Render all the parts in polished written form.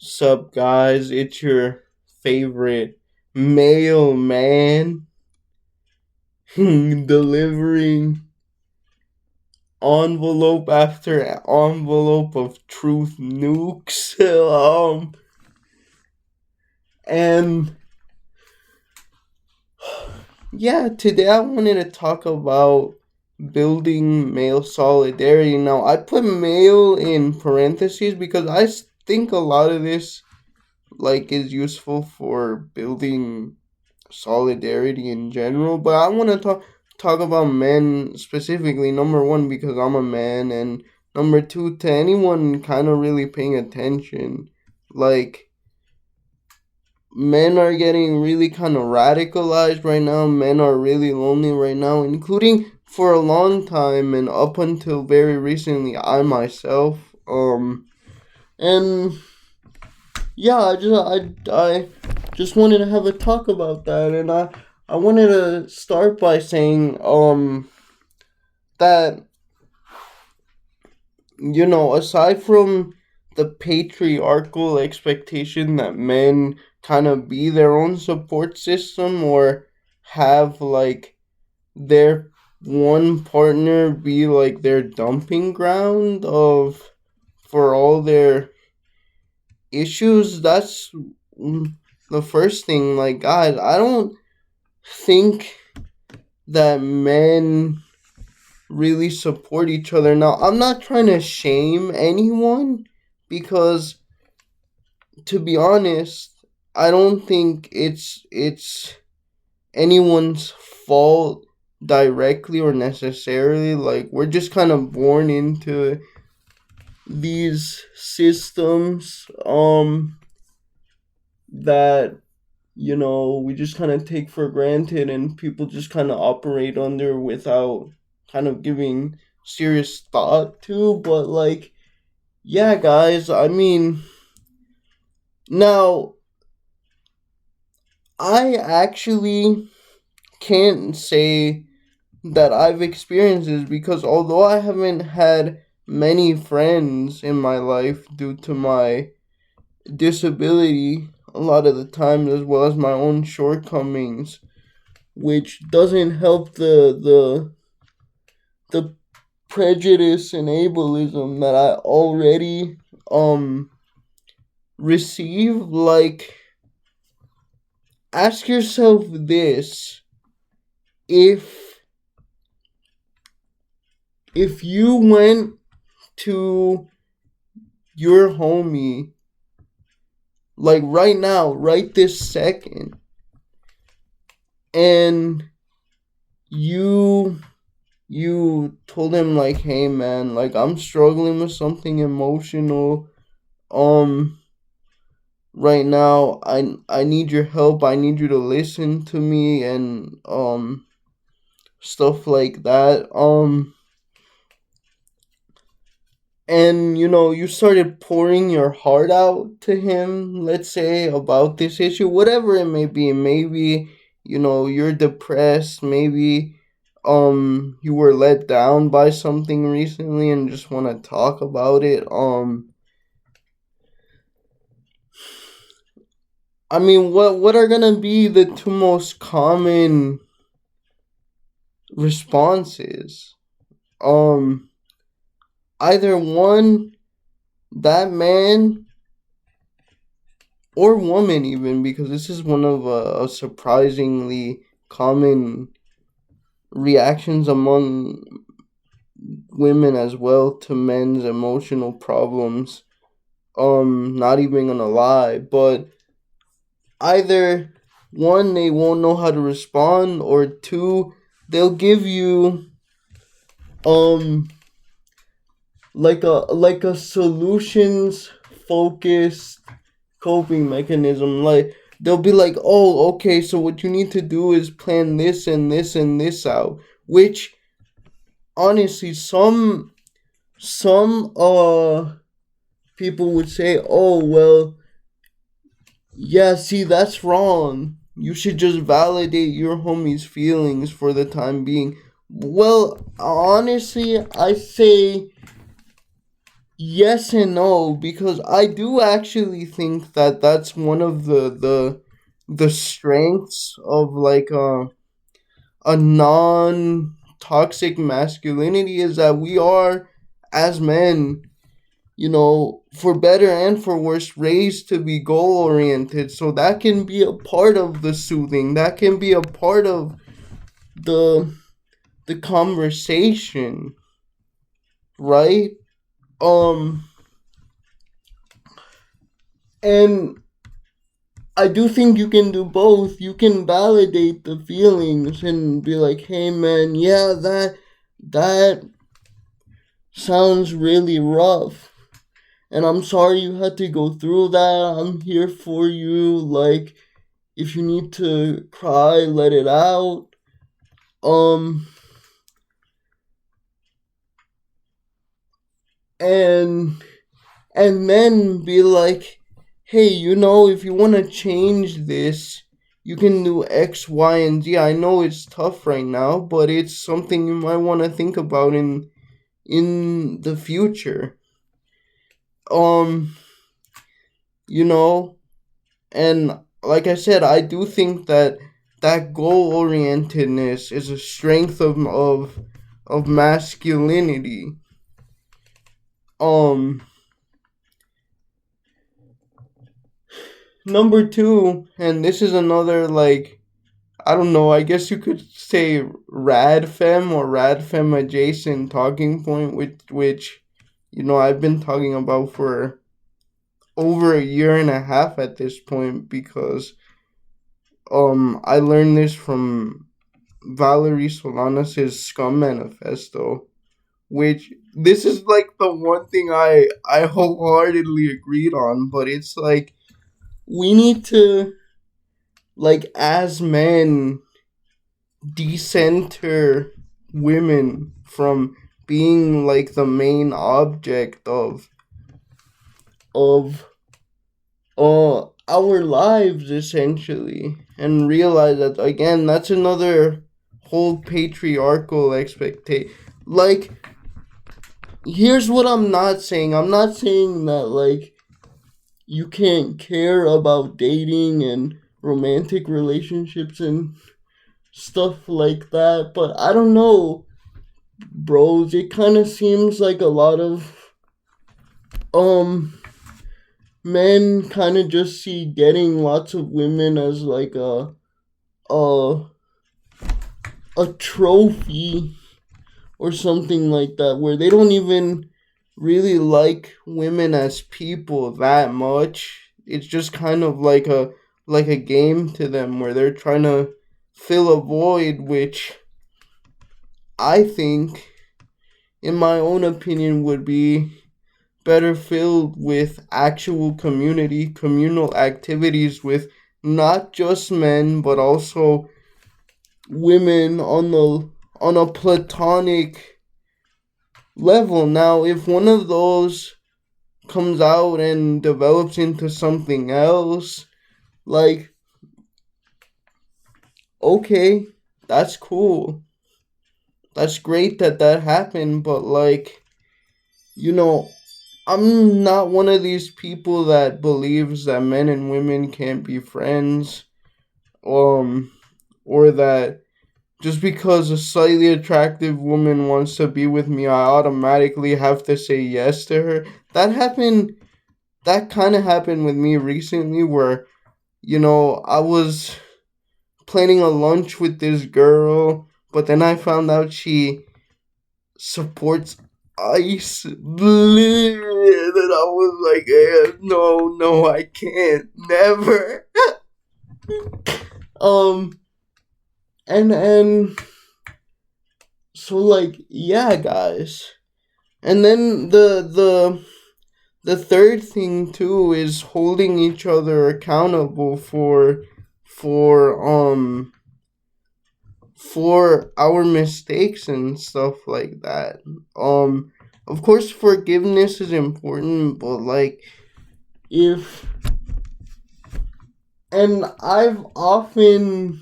Sup, guys? It's your favorite mailman delivering envelope after envelope of truth nukes. And yeah, today I wanted to talk about building male solidarity. Now, I put male in parentheses because think a lot of this is useful for building solidarity in general, but I want to talk about men specifically. Number one, because I'm a man, and number two, to anyone kind of really paying attention. Like, men are getting really kind of radicalized right now. Men are really lonely right now, including for a long time and up until very recently. I myself, and yeah, I just wanted to have a talk about that, and I wanted to start by saying that aside from the patriarchal expectation that men kind of be their own support system or have their one partner be like their dumping ground of for all their issues, that's the first thing. Like, guys, I don't think that men really support each other. Now, I'm not trying to shame anyone because, to be honest, I don't think it's anyone's fault directly or necessarily. Like, we're just kind of born into these systems that we just kind of take for granted, and people just kind of operate under without kind of giving serious thought to. But, yeah, guys, I mean, now, I actually can't say that I've experienced this because although I haven't had many friends in my life due to my disability a lot of the time, as well as my own shortcomings, which doesn't help the prejudice and ableism that I already receive. Like, ask yourself this: if you went to your homie, like right now, right this second, and you told him like, hey man, like, I'm struggling with something emotional um right now, I need your help, I need you to listen to me, and stuff like that, and you started pouring your heart out to him, let's say, about this issue, whatever it may be. Maybe you're depressed, maybe you were let down by something recently and just want to talk about it. I mean, what are gonna be the two most common responses? um Either one, that man or woman, even, because this is one of a surprisingly common reactions among women as well to men's emotional problems. Not even gonna lie, but either one, they won't know how to respond, or two, they'll give you um like a solutions focused coping mechanism. Like, they'll be like, oh, okay, so what you need to do is plan this and this and this out, which honestly, some people would say, oh well, yeah, see, that's wrong, you should just validate your homie's feelings for the time being. Well, honestly, I say yes and no, because I do actually think that that's one of the strengths of like a non toxic masculinity is that we are, as men, for better and for worse, raised to be goal oriented. So that can be a part of the soothing. That can be a part of the the conversation, right? Um, and I do think you can do both. You can validate the feelings and be like, "Hey, man, yeah, that sounds really rough." And I'm sorry you had to go through that. I'm here for you. Like, if you need to cry, let it out. Um, and then be like, hey, if you want to change this, you can do X, Y, and Z. I know it's tough right now, but it's something you might want to think about in the future. Um, you know, and like I said, I do think that that goal orientedness is a strength of masculinity. Um, Number two, and this is another like I don't know, I guess you could say radfem or radfem adjacent talking point, which I've been talking about for over a year and a half at this point because I learned this from Valerie Solanas' Scum Manifesto, which this is like the one thing I wholeheartedly agreed on, but it's like we need to, like, as men, decenter women from being like the main object of our lives, essentially, and realize that, again, that's another whole patriarchal expectation. Like, here's what I'm not saying. I'm not saying that, like, you can't care about dating and romantic relationships and stuff like that, but I don't know, bros. It kind of seems like a lot of um men kind of just see getting lots of women as like a a trophy or something like that, where they don't even really like women as people that much. It's just kind of like a game to them where they're trying to fill a void, which I think, in my own opinion, would be better filled with actual communal activities with not just men but also women on a platonic level. Now, if one of those comes out and develops into something else, like, okay, that's cool. That's great that that happened, but like, you know, I'm not one of these people that believes that men and women can't be friends, um, or that just because a slightly attractive woman wants to be with me, I automatically have to say yes to her. That happened. That kind of happened with me recently, where I was planning a lunch with this girl, but then I found out she supports ice. And I was like, no, no, I can't, never. um, and so, like, yeah, guys. And then the third thing too is holding each other accountable for for our mistakes and stuff like that. Of course, forgiveness is important, but like, if and I've often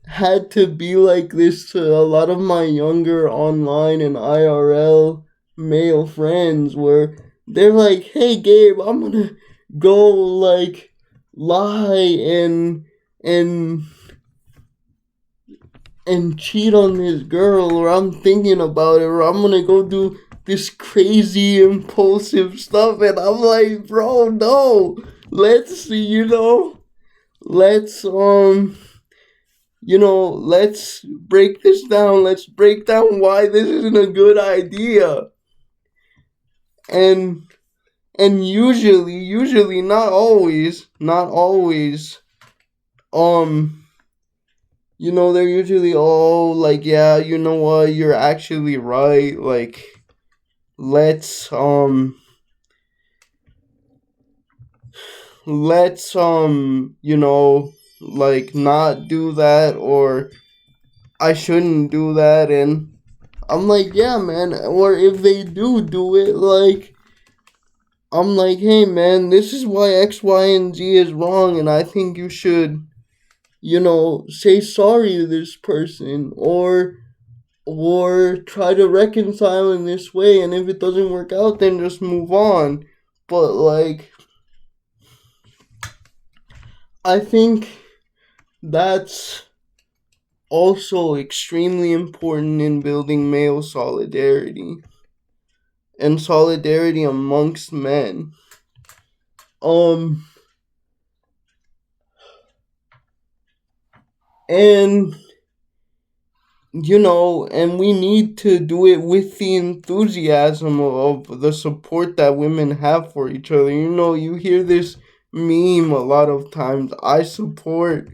had to be like this to a lot of my younger online and IRL male friends where they're like, "Hey, Gabe, I'm gonna go like lie and and cheat on this girl, or I'm thinking about it, or I'm gonna go do this crazy impulsive stuff," and I'm like, "Bro, no, let's let's let's break this down. Let's break down why this isn't a good idea." And usually, not always, um they're usually, "Oh, like, yeah, you know what, you're actually right, like, let's like, not do that, or I shouldn't do that." And I'm like, "Yeah, man." Or if they do it, like, I'm like, "Hey, man, this is why X, Y, and Z is wrong, and I think you should, say sorry to this person, or try to reconcile in this way, and if it doesn't work out, then just move on." But, like, I think that's also extremely important in building male solidarity and solidarity amongst men. Um and and we need to do it with the enthusiasm of the support that women have for each other. You hear this meme a lot of times: "I support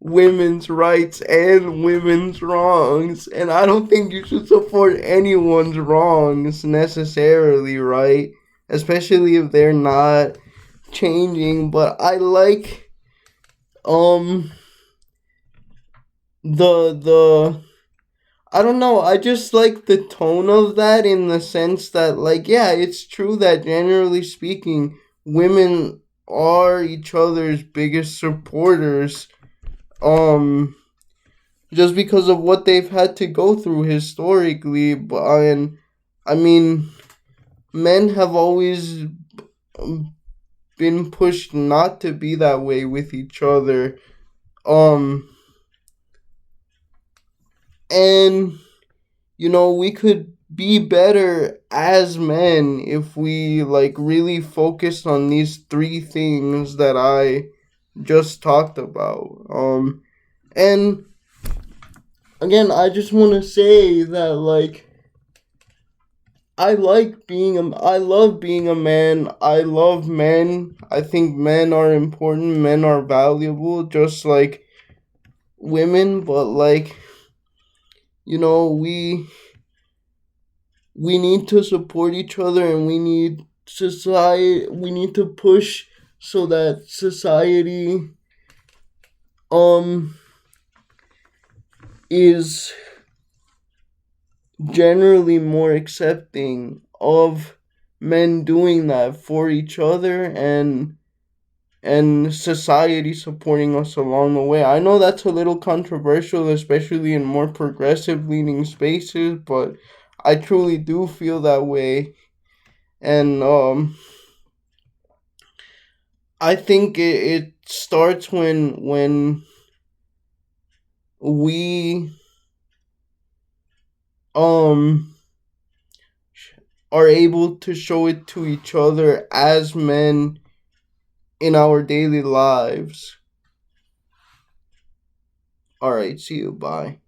women's rights and women's wrongs." And I don't think you should support anyone's wrongs necessarily, right? Especially if they're not changing. But I like um the I don't know, I just like the tone of that, in the sense that, like, yeah, it's true that generally speaking, women are each other's biggest supporters, um just because of what they've had to go through historically. But and I mean, men have always been pushed not to be that way with each other. Um and we could be better as men if we, like, really focused on these three things that I just talked about. And again, I just want to say that, like, I love being a man. I love men. I think men are important. Men are valuable, just like women. But, like, we need to support each other, and we need to push so that society um is generally more accepting of men doing that for each other, and society supporting us along the way. I know that's a little controversial, especially in more progressive leaning spaces, but I truly do feel that way. And I think it starts when we um are able to show it to each other as men in our daily lives. All right, see you. Bye.